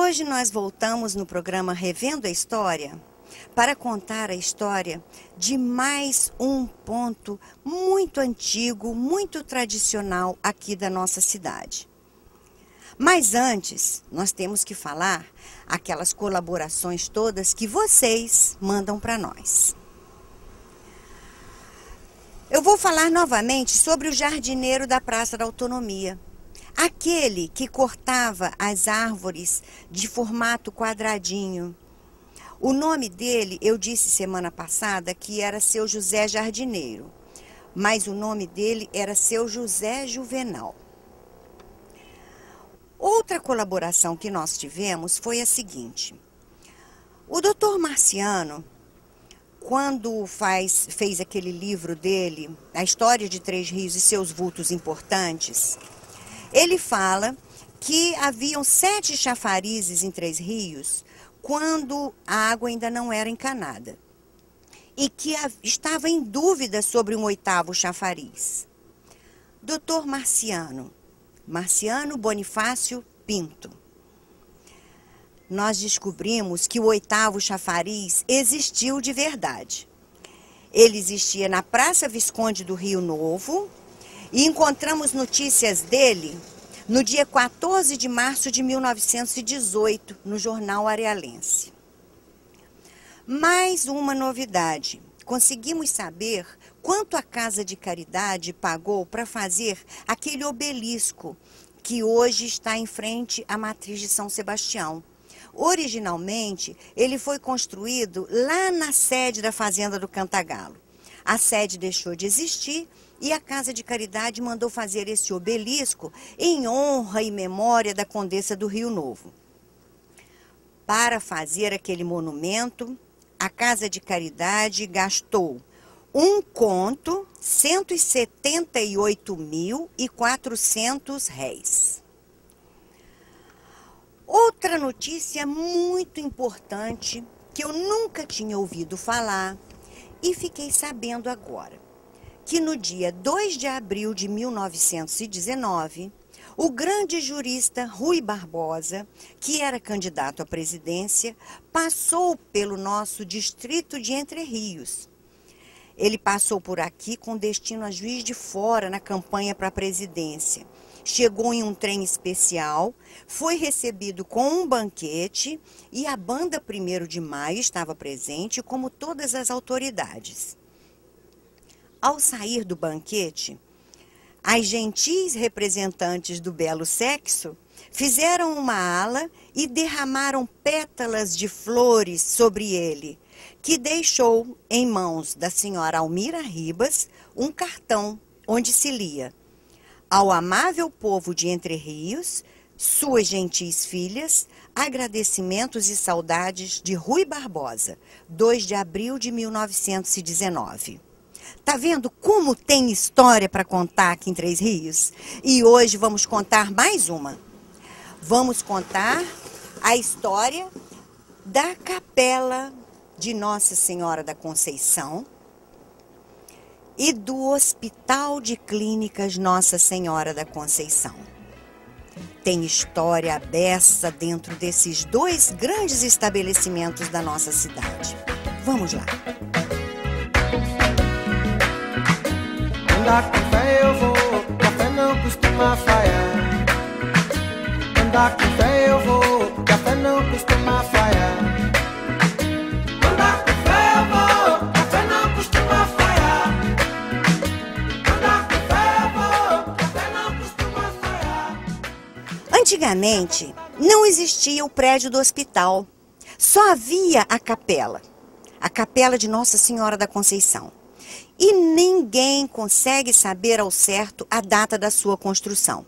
hoje nós voltamos no programa Revendo a História para contar a história de mais um ponto muito antigo, muito tradicional aqui da nossa cidade. Mas antes, nós temos que falar aquelas colaborações todas que vocês mandam para nós. Eu vou falar novamente sobre o jardineiro da Praça da Autonomia. Aquele que cortava as árvores de formato quadradinho. O nome dele, eu disse semana passada que era Seu José Jardineiro, mas o nome dele era Seu José Juvenal. Outra colaboração que nós tivemos foi a seguinte. O doutor Marciano, quando fez aquele livro dele, A História de Três Rios e Seus Vultos Importantes, ele fala que haviam 7 chafarizes em Três Rios quando a água ainda não era encanada e que estava em dúvida sobre um 8º chafariz. Dr. Marciano Bonifácio Pinto. Nós descobrimos que o 8º chafariz existiu de verdade. Ele existia na Praça Visconde do Rio Novo e encontramos notícias dele no dia 14 de março de 1918, no Jornal Arealense. Mais uma novidade. Conseguimos saber quanto a Casa de Caridade pagou para fazer aquele obelisco que hoje está em frente à Matriz de São Sebastião. Originalmente, ele foi construído lá na sede da Fazenda do Cantagalo. A sede deixou de existir e a Casa de Caridade mandou fazer esse obelisco em honra e memória da Condessa do Rio Novo. Para fazer aquele monumento, a Casa de Caridade gastou R$1.178.400. Outra notícia muito importante que eu nunca tinha ouvido falar e fiquei sabendo agora, que no dia 2 de abril de 1919, o grande jurista Rui Barbosa, que era candidato à presidência, passou pelo nosso distrito de Entre Rios. Ele passou por aqui com destino a Juiz de Fora na campanha para a presidência. Chegou em um trem especial, foi recebido com um banquete e a banda 1º de Maio estava presente, como todas as autoridades. Ao sair do banquete, as gentis representantes do belo sexo fizeram uma ala e derramaram pétalas de flores sobre ele, que deixou em mãos da senhora Almira Ribas um cartão onde se lia: ao amável povo de Entre Rios, suas gentis filhas, agradecimentos e saudades de Rui Barbosa, 2 de abril de 1919. Tá vendo como tem história para contar aqui em Três Rios? E hoje vamos contar mais uma. Vamos contar a história da Capela de Nossa Senhora da Conceição e do Hospital de Clínicas Nossa Senhora da Conceição. Tem história à beça dentro desses 2 grandes estabelecimentos da nossa cidade. Vamos lá. Andar com fé eu vou, café não costuma falhar. Andar com fé eu vou, café não costuma falhar. Andar com fé eu vou, café não costuma falhar. Andar com fé eu vou, café não costuma falhar. Antigamente, não existia o prédio do hospital. Só havia a capela de Nossa Senhora da Conceição. E ninguém consegue saber ao certo a data da sua construção.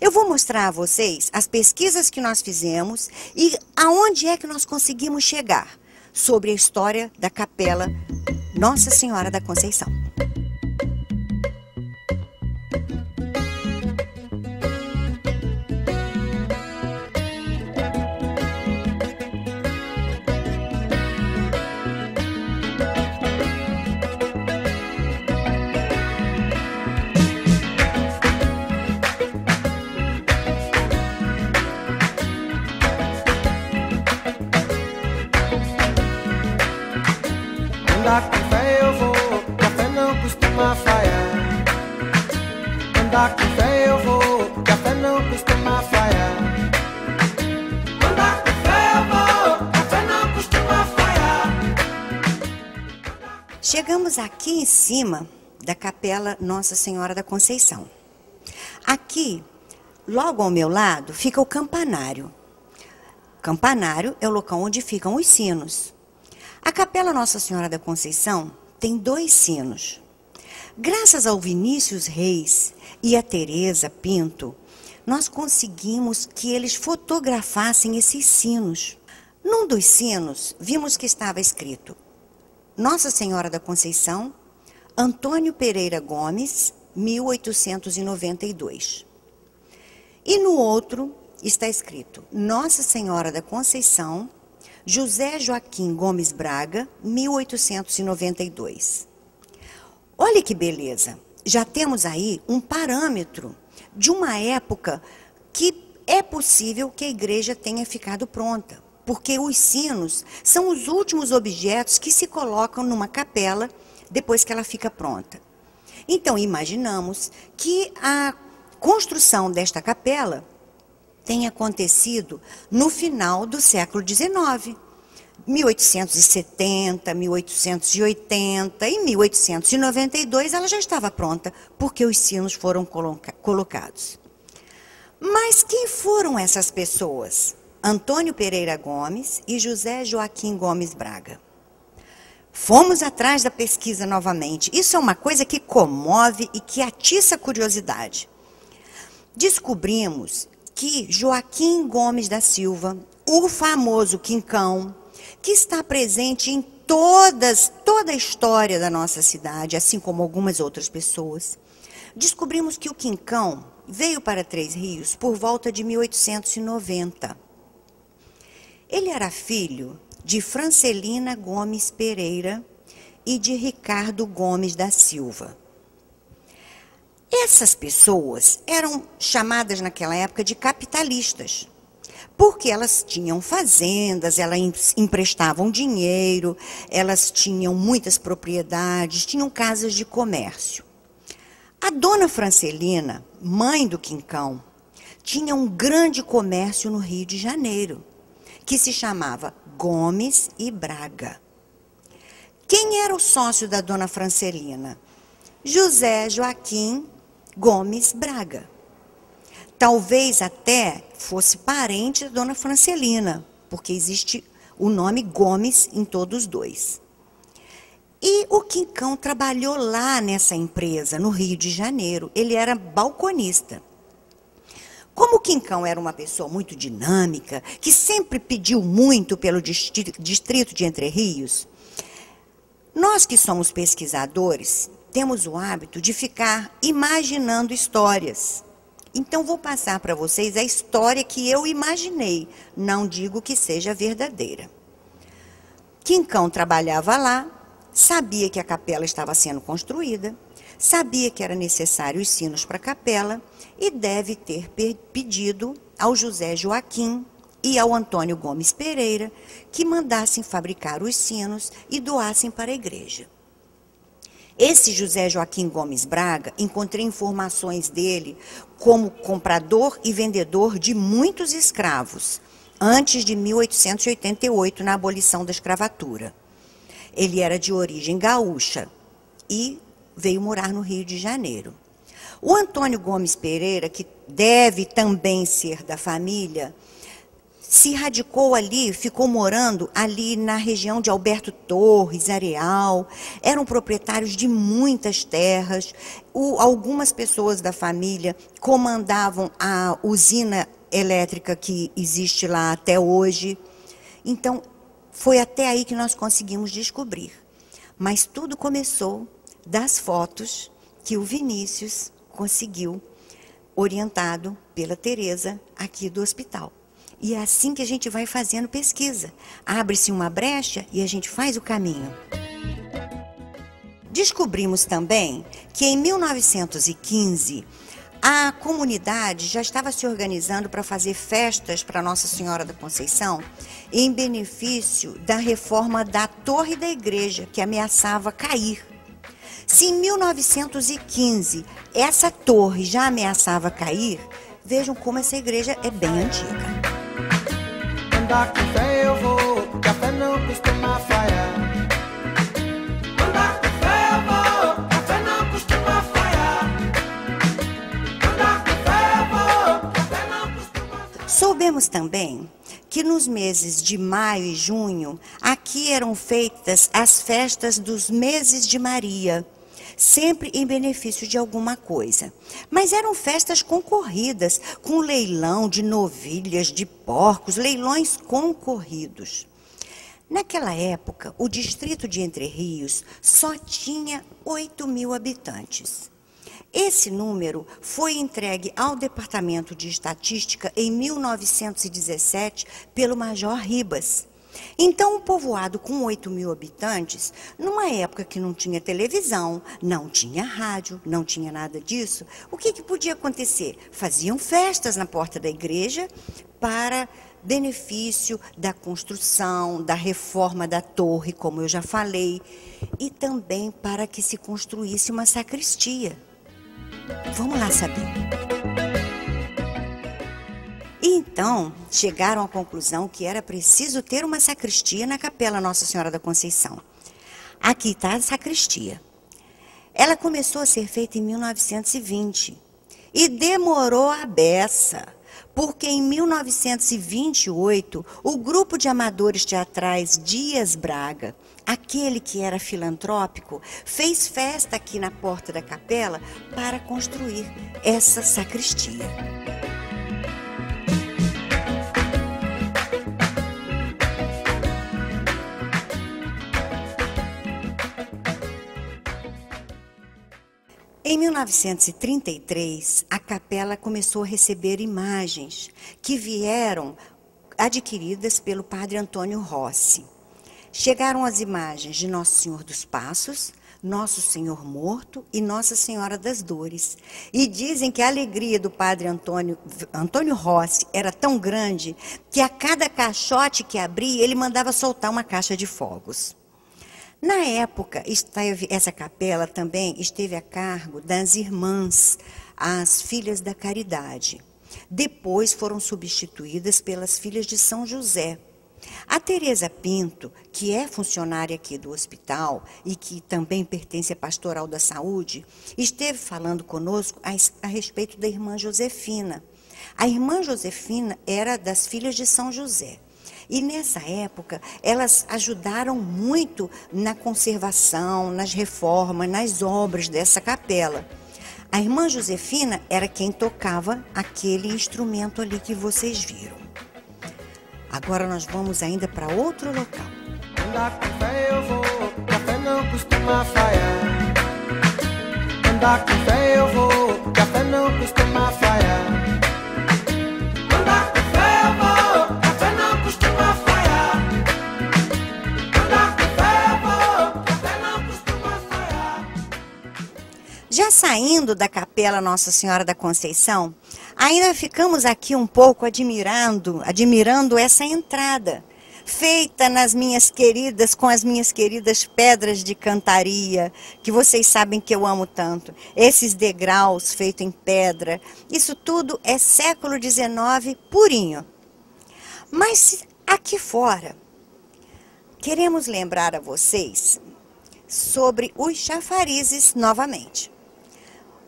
Eu vou mostrar a vocês as pesquisas que nós fizemos e aonde é que nós conseguimos chegar sobre a história da Capela Nossa Senhora da Conceição. Andar com fé eu vou, que a fé não costuma falhar. Andar com fé eu vou, que a fé não costuma falhar. Chegamos aqui em cima da Capela Nossa Senhora da Conceição. Aqui, logo ao meu lado, fica o campanário. O campanário é o local onde ficam os sinos. A Capela Nossa Senhora da Conceição tem 2 sinos. Graças ao Vinícius Reis e a Tereza Pinto, nós conseguimos que eles fotografassem esses sinos. Num dos sinos, vimos que estava escrito Nossa Senhora da Conceição, Antônio Pereira Gomes, 1892. E no outro está escrito Nossa Senhora da Conceição, José Joaquim Gomes Braga, 1892. Olha que beleza! Já temos aí um parâmetro de uma época que é possível que a igreja tenha ficado pronta, porque os sinos são os últimos objetos que se colocam numa capela depois que ela fica pronta. Então, imaginamos que a construção desta capela tenha acontecido no final do século XIX. 1870, 1880 e 1892 ela já estava pronta, porque os sinos foram colocados. Mas quem foram essas pessoas? Antônio Pereira Gomes e José Joaquim Gomes Braga. Fomos atrás da pesquisa novamente. Isso é uma coisa que comove e que atiça a curiosidade. Descobrimos que Joaquim Gomes da Silva, o famoso Quincão, que está presente em toda a história da nossa cidade, assim como algumas outras pessoas. Descobrimos que o Quincão veio para Três Rios por volta de 1890. Ele era filho de Francelina Gomes Pereira e de Ricardo Gomes da Silva. Essas pessoas eram chamadas naquela época de capitalistas, porque elas tinham fazendas, elas emprestavam dinheiro, elas tinham muitas propriedades, tinham casas de comércio. A dona Francelina, mãe do Quincão, tinha um grande comércio no Rio de Janeiro, que se chamava Gomes e Braga. Quem era o sócio da dona Francelina? José Joaquim Gomes Braga. Talvez até fosse parente da dona Francelina, porque existe o nome Gomes em todos os dois. E o Quincão trabalhou lá nessa empresa, no Rio de Janeiro. Ele era balconista. Como o Quincão era uma pessoa muito dinâmica, que sempre pediu muito pelo distrito de Entre Rios, nós que somos pesquisadores, temos o hábito de ficar imaginando histórias. Então, vou passar para vocês a história que eu imaginei, não digo que seja verdadeira. Quincão trabalhava lá, sabia que a capela estava sendo construída, sabia que era necessário os sinos para a capela e deve ter pedido ao José Joaquim e ao Antônio Gomes Pereira que mandassem fabricar os sinos e doassem para a igreja. Esse José Joaquim Gomes Braga, encontrei informações dele como comprador e vendedor de muitos escravos, antes de 1888, na abolição da escravatura. Ele era de origem gaúcha e veio morar no Rio de Janeiro. O Antônio Gomes Pereira, que deve também ser da família, se radicou ali, ficou morando ali na região de Alberto Torres, Areal. Eram proprietários de muitas terras. Algumas pessoas da família comandavam a usina elétrica que existe lá até hoje. Então, foi até aí que nós conseguimos descobrir. Mas tudo começou das fotos que o Vinícius conseguiu, orientado pela Tereza, aqui do hospital. E é assim que a gente vai fazendo pesquisa. Abre-se uma brecha e a gente faz o caminho. Descobrimos também que em 1915, a comunidade já estava se organizando para fazer festas para Nossa Senhora da Conceição em benefício da reforma da torre da igreja, que ameaçava cair. Se em 1915 essa torre já ameaçava cair, vejam como essa igreja é bem antiga. Andar com fé eu vou, café não costuma falhar. Andar com fé eu vou, café não costuma falhar. Andar com fé eu vou, café não costuma falhar. Soubemos também que nos meses de maio e junho, aqui eram feitas as festas dos meses de Maria, sempre em benefício de alguma coisa. Mas eram festas concorridas, com leilão de novilhas, de porcos, leilões concorridos. Naquela época, o distrito de Entre Rios só tinha 8.000 habitantes. Esse número foi entregue ao Departamento de Estatística em 1917 pelo Major Ribas. Então, um povoado com 8.000 habitantes, numa época que não tinha televisão, não tinha rádio, não tinha nada disso, o que podia acontecer? Faziam festas na porta da igreja para benefício da construção, da reforma da torre, como eu já falei, e também para que se construísse uma sacristia. Vamos lá saber. Então, chegaram à conclusão que era preciso ter uma sacristia na Capela Nossa Senhora da Conceição. Aqui está a sacristia. Ela começou a ser feita em 1920 e demorou a beça, porque em 1928 o grupo de amadores teatrais Dias Braga, aquele que era filantrópico, fez festa aqui na porta da capela para construir essa sacristia. Em 1933, a capela começou a receber imagens que vieram adquiridas pelo padre Antônio Rossi. Chegaram as imagens de Nosso Senhor dos Passos, Nosso Senhor Morto e Nossa Senhora das Dores. E dizem que a alegria do padre Antônio Rossi era tão grande que a cada caixote que abria, ele mandava soltar uma caixa de fogos. Na época, essa capela também esteve a cargo das irmãs, as Filhas da Caridade. Depois foram substituídas pelas Filhas de São José. A Tereza Pinto, que é funcionária aqui do hospital e que também pertence à Pastoral da Saúde, esteve falando conosco a respeito da irmã Josefina. A irmã Josefina era das Filhas de São José. E nessa época, elas ajudaram muito na conservação, nas reformas, nas obras dessa capela. A irmã Josefina era quem tocava aquele instrumento ali que vocês viram. Agora nós vamos ainda para outro local. Andar com fé eu vou, café não costuma falhar. Andar com fé eu vou, café não costuma falhar. Andar com fé eu vou, café não costuma falhar. Andar com fé eu vou, café não costuma falhar. Já saindo da Capela Nossa Senhora da Conceição, ainda ficamos aqui um pouco admirando essa entrada, feita com as minhas queridas pedras de cantaria, que vocês sabem que eu amo tanto. Esses degraus feitos em pedra, isso tudo é século XIX purinho. Mas aqui fora, queremos lembrar a vocês sobre os chafarizes novamente.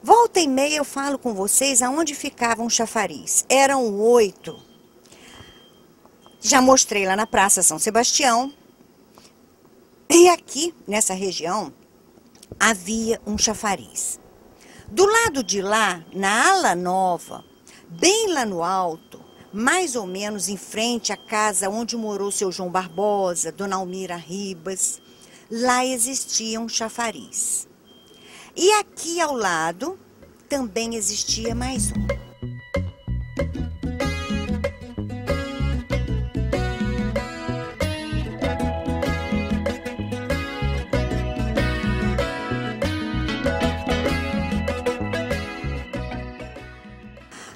Volta e meia eu falo com vocês aonde ficavam os chafariz. Eram 8. Já mostrei lá na Praça São Sebastião. E aqui, nessa região, havia um chafariz. Do lado de lá, na ala nova, bem lá no alto, mais ou menos em frente à casa onde morou seu João Barbosa, Dona Almira Ribas, lá existia um chafariz. E aqui ao lado também existia mais um.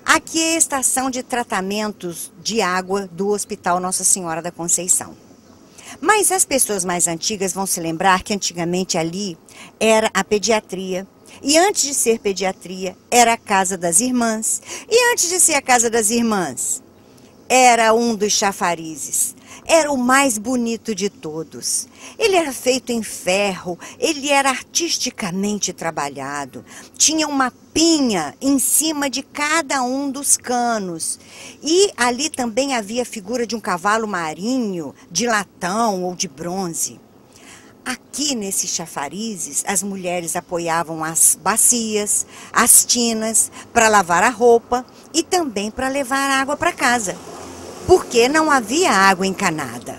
Aqui é a estação de tratamentos de água do Hospital Nossa Senhora da Conceição. Mas as pessoas mais antigas vão se lembrar que antigamente ali era a pediatria. E antes de ser pediatria, era a Casa das Irmãs. E antes de ser a Casa das Irmãs, era um dos chafarizes. Era o mais bonito de todos. Ele era feito em ferro, ele era artisticamente trabalhado. Tinha uma pinha em cima de cada um dos canos. E ali também havia a figura de um cavalo marinho, de latão ou de bronze. Aqui nesses chafarizes, as mulheres apoiavam as bacias, as tinas, para lavar a roupa e também para levar água para casa, porque não havia água encanada.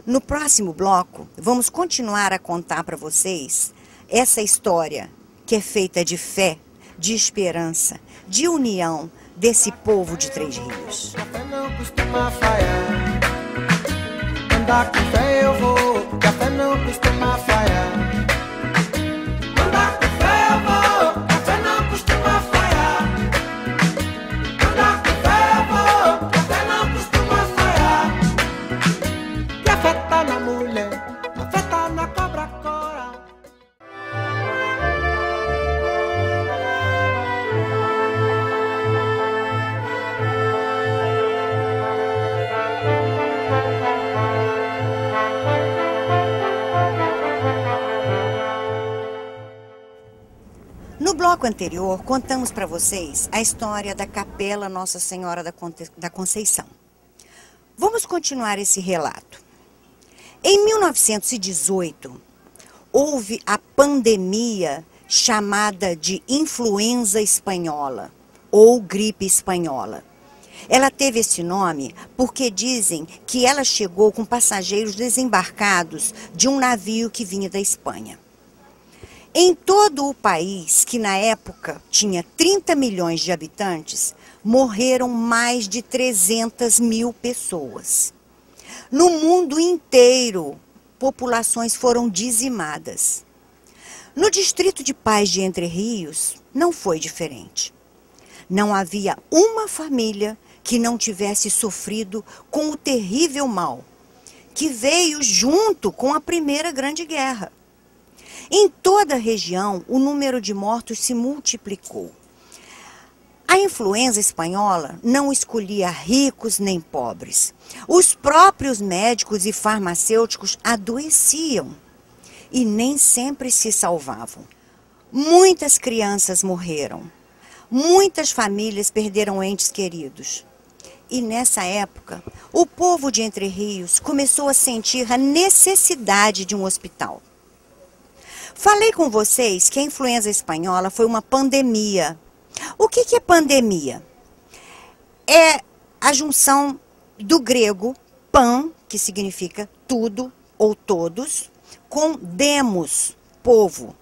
No próximo bloco, vamos continuar a contar para vocês essa história que é feita de fé, de esperança, de união desse povo de Três Rios. Café não costuma falhar. Andar com fé eu vou, café não costuma falhar. Andar com fé eu vou, café não costuma falhar. Andar com fé eu vou, café não costuma falhar. Café tá na mulher, café tá na cobra cora. No bloco anterior, contamos para vocês a história da Capela Nossa Senhora da Conceição. Vamos continuar esse relato. Em 1918, houve a pandemia chamada de influenza espanhola ou gripe espanhola. Ela teve esse nome porque dizem que ela chegou com passageiros desembarcados de um navio que vinha da Espanha. Em todo o país, que na época tinha 30 milhões de habitantes, morreram mais de 300 mil pessoas. No mundo inteiro, populações foram dizimadas. No distrito de Paz de Entre Rios, não foi diferente. Não havia uma família que não tivesse sofrido com o terrível mal, que veio junto com a Primeira Grande Guerra. Em toda a região, o número de mortos se multiplicou. A influenza espanhola não escolhia ricos nem pobres. Os próprios médicos e farmacêuticos adoeciam e nem sempre se salvavam. Muitas crianças morreram. Muitas famílias perderam entes queridos. E nessa época, o povo de Entre Rios começou a sentir a necessidade de um hospital. Falei com vocês que a influenza espanhola foi uma pandemia. O que é pandemia? É a junção do grego pan, que significa tudo ou todos, com demos, povo.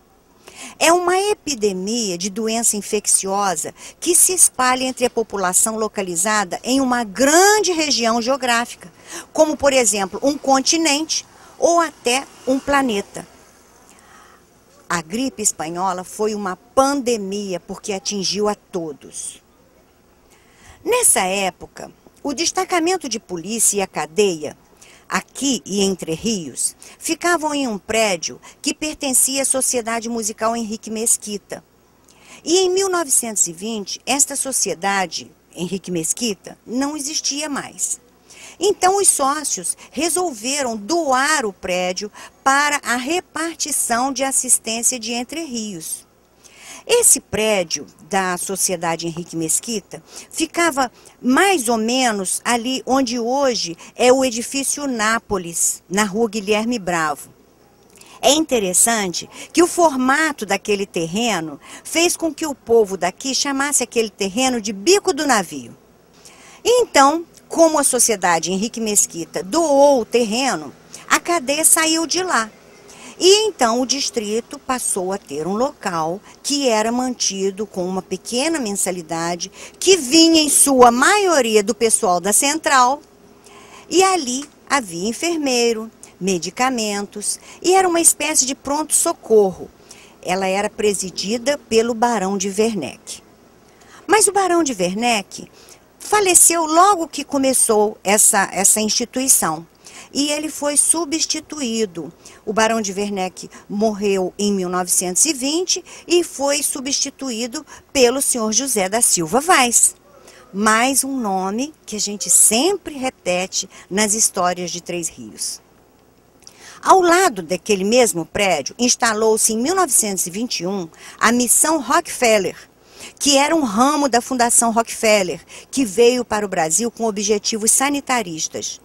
É uma epidemia de doença infecciosa que se espalha entre a população localizada em uma grande região geográfica, como, por exemplo, um continente ou até um planeta. A gripe espanhola foi uma pandemia porque atingiu a todos. Nessa época, o destacamento de polícia e a cadeia, aqui e Entre Rios, ficavam em um prédio que pertencia à Sociedade Musical Henrique Mesquita. E em 1920, esta sociedade, Henrique Mesquita, não existia mais. Então, os sócios resolveram doar o prédio para a repartição de assistência de Entre Rios. Esse prédio da Sociedade Henrique Mesquita ficava mais ou menos ali onde hoje é o edifício Nápoles, na rua Guilherme Bravo. É interessante que o formato daquele terreno fez com que o povo daqui chamasse aquele terreno de Bico do Navio. Então, como a Sociedade Henrique Mesquita doou o terreno, a cadeia saiu de lá. E então o distrito passou a ter um local que era mantido com uma pequena mensalidade, que vinha em sua maioria do pessoal da central. E ali havia enfermeiro, medicamentos e era uma espécie de pronto-socorro. Ela era presidida pelo Barão de Werneck. Mas o Barão de Werneck faleceu logo que começou essa instituição. e ele foi substituído. O Barão de Werneck morreu em 1920 e foi substituído pelo senhor José da Silva Vaz. Mais um nome que a gente sempre repete nas histórias de Três Rios. Ao lado daquele mesmo prédio, instalou-se em 1921 a Missão Rockefeller, que era um ramo da Fundação Rockefeller, que veio para o Brasil com objetivos sanitaristas.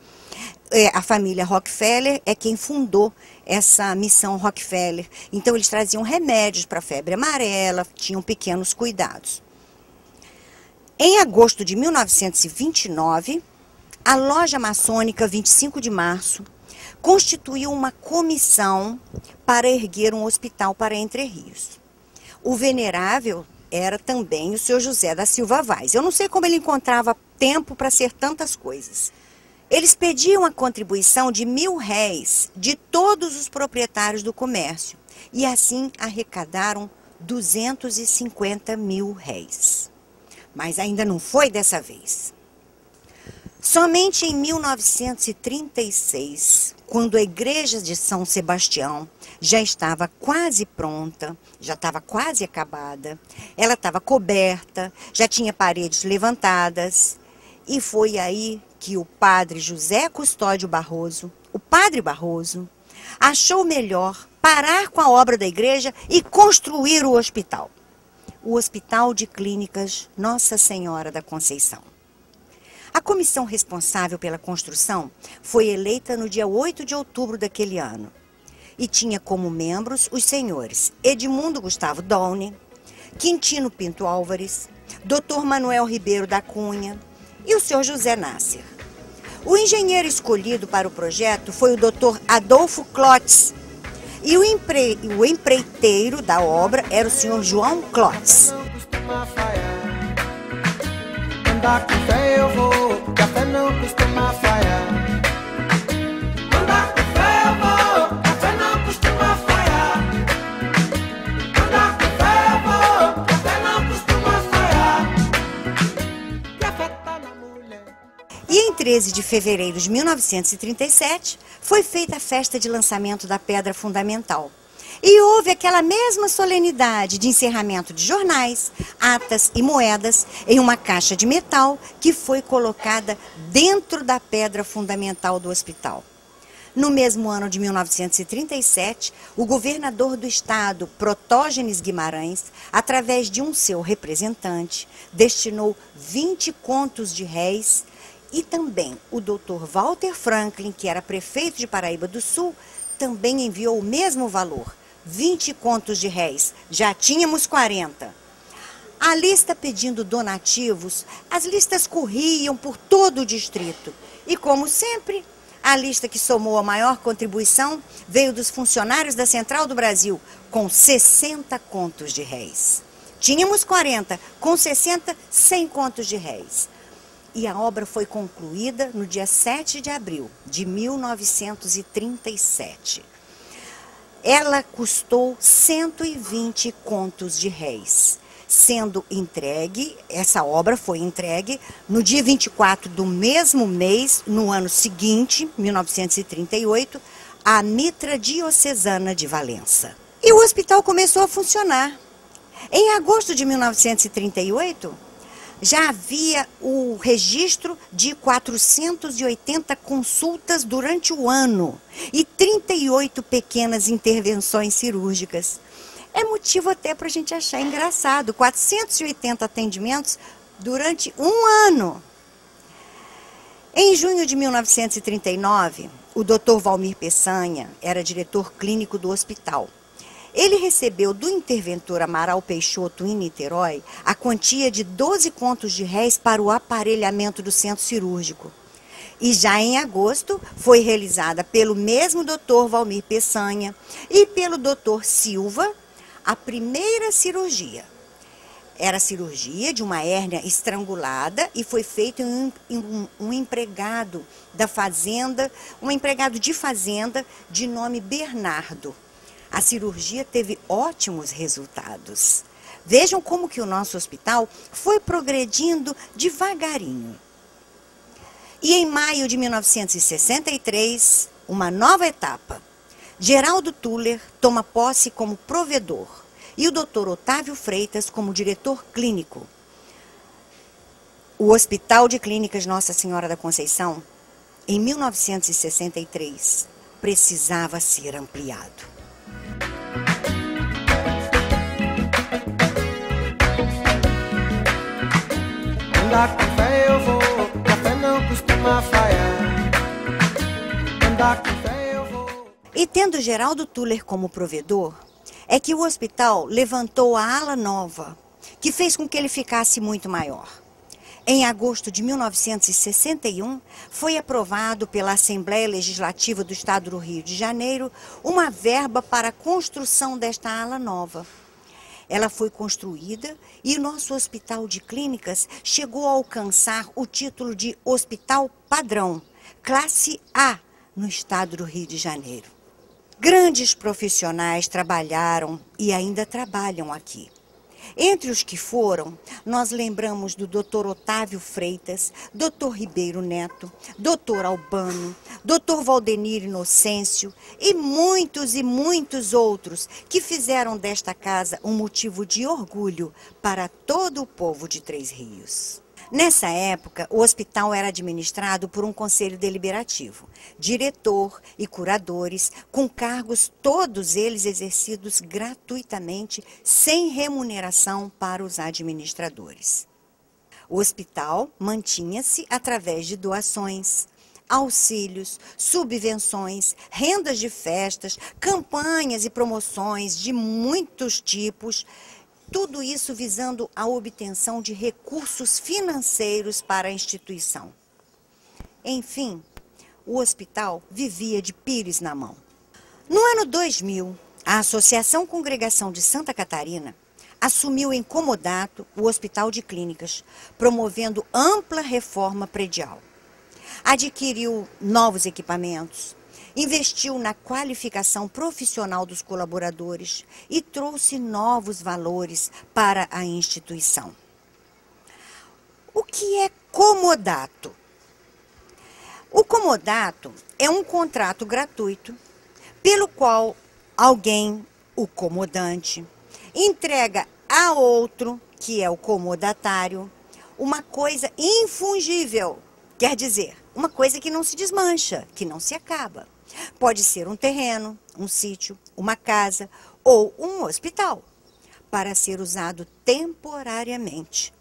A família Rockefeller é quem fundou essa Missão Rockefeller. Então, eles traziam remédios para a febre amarela, tinham pequenos cuidados. Em agosto de 1929, a Loja Maçônica 25 de Março constituiu uma comissão para erguer um hospital para Entre Rios. O venerável era também o senhor José da Silva Vaz. Eu não sei como ele encontrava tempo para ser tantas coisas. Eles pediam a contribuição de R$1.000 de todos os proprietários do comércio e assim arrecadaram R$250 mil. Mas ainda não foi dessa vez. Somente em 1936, quando a igreja de São Sebastião já estava quase pronta, já estava quase acabada, ela estava coberta, já tinha paredes levantadas, e foi aí que o padre José Custódio Barroso, o padre Barroso, achou melhor parar com a obra da igreja e construir o hospital. O Hospital de Clínicas Nossa Senhora da Conceição. A comissão responsável pela construção foi eleita no dia 8 de outubro daquele ano e tinha como membros os senhores Edmundo Gustavo Dolne, Quintino Pinto Álvares, Dr. Manuel Ribeiro da Cunha e o senhor José Nasser. O engenheiro escolhido para o projeto foi o Dr. Adolfo Klotz e o empreiteiro da obra era o senhor João Klotz. Andar com fé eu vou, café não costuma falhar. Andar com fé eu vou, café não costuma falhar. Andar com fé eu vou, café não costuma falhar. Café tá na mulher. E em 13 de fevereiro de 1937, foi feita a festa de lançamento da pedra fundamental. E houve aquela mesma solenidade de encerramento de jornais, atas e moedas em uma caixa de metal que foi colocada dentro da pedra fundamental do hospital. No mesmo ano de 1937, o governador do estado, Protógenes Guimarães, através de um seu representante, destinou 20 contos de réis e também o Dr. Walter Franklin, que era prefeito de Paraíba do Sul, também enviou o mesmo valor. 20 contos de réis, já tínhamos 40. A lista pedindo donativos, as listas corriam por todo o distrito. E como sempre, a lista que somou a maior contribuição veio dos funcionários da Central do Brasil, com 60 contos de réis. Tínhamos 40, com 60, 100 contos de réis. E a obra foi concluída no dia 7 de abril de 1937. Ela custou 120 contos de réis, sendo entregue, essa obra foi entregue no dia 24 do mesmo mês, no ano seguinte, 1938, à Mitra Diocesana de Valença. E o hospital começou a funcionar. Em agosto de 1938, já havia o registro de 480 consultas durante o ano e 38 pequenas intervenções cirúrgicas. É motivo até para a gente achar engraçado, 480 atendimentos durante um ano. Em junho de 1939, o Dr. Valmir Peçanha era diretor clínico do hospital. Ele recebeu do interventor Amaral Peixoto, em Niterói, a quantia de 12 contos de réis para o aparelhamento do centro cirúrgico. E já em agosto foi realizada pelo mesmo Dr. Valmir Peçanha e pelo Dr. Silva a primeira cirurgia. Era a cirurgia de uma hérnia estrangulada e foi feito em um empregado da fazenda, um empregado de fazenda de nome Bernardo. A cirurgia teve ótimos resultados. Vejam como que o nosso hospital foi progredindo devagarinho. E em maio de 1963, uma nova etapa. Geraldo Tuller toma posse como provedor e o Dr. Otávio Freitas como diretor clínico. O Hospital de Clínicas Nossa Senhora da Conceição, em 1963, precisava ser ampliado. Andar com fé eu vou, café não costuma falhar. Andar com fé eu vou. E tendo Geraldo Tuller como provedor, é que o hospital levantou a ala nova, que fez com que ele ficasse muito maior. Em agosto de 1961, foi aprovado pela Assembleia Legislativa do Estado do Rio de Janeiro uma verba para a construção desta ala nova. Ela foi construída e o nosso Hospital de Clínicas chegou a alcançar o título de Hospital Padrão, classe A, no Estado do Rio de Janeiro. Grandes profissionais trabalharam e ainda trabalham aqui. Entre os que foram, nós lembramos do Dr. Otávio Freitas, Dr. Ribeiro Neto, Dr. Albano, Dr. Valdenir Inocêncio e muitos outros que fizeram desta casa um motivo de orgulho para todo o povo de Três Rios. Nessa época, o hospital era administrado por um conselho deliberativo, diretor e curadores, com cargos todos eles exercidos gratuitamente, sem remuneração para os administradores. O hospital mantinha-se através de doações, auxílios, subvenções, rendas de festas, campanhas e promoções de muitos tipos, tudo isso visando a obtenção de recursos financeiros para a instituição. Enfim, o hospital vivia de pires na mão. No ano 2000, a Associação Congregação de Santa Catarina assumiu em comodato o Hospital de Clínicas, promovendo ampla reforma predial. Adquiriu novos equipamentos, investiu na qualificação profissional dos colaboradores e trouxe novos valores para a instituição. O que é comodato? O comodato é um contrato gratuito pelo qual alguém, o comodante, entrega a outro, que é o comodatário, uma coisa infungível, quer dizer, uma coisa que não se desmancha, que não se acaba. Pode ser um terreno, um sítio, uma casa ou um hospital, para ser usado temporariamente.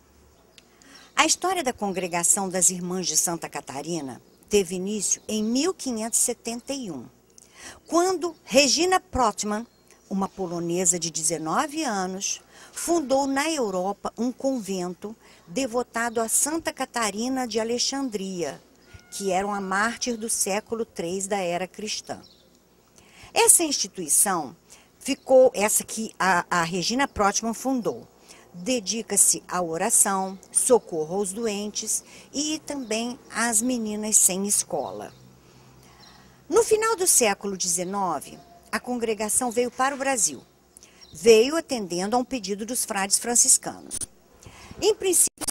A história da Congregação das Irmãs de Santa Catarina teve início em 1571, quando Regina Prottman, uma polonesa de 19 anos, fundou na Europa um convento devotado a Santa Catarina de Alexandria, que era uma mártir do século III da era cristã. Essa instituição essa que a Regina Prottman fundou, dedica-se à oração, socorro aos doentes e também às meninas sem escola. No final do século XIX, a congregação veio para o Brasil. Veio atendendo a um pedido dos frades franciscanos. Em princípio,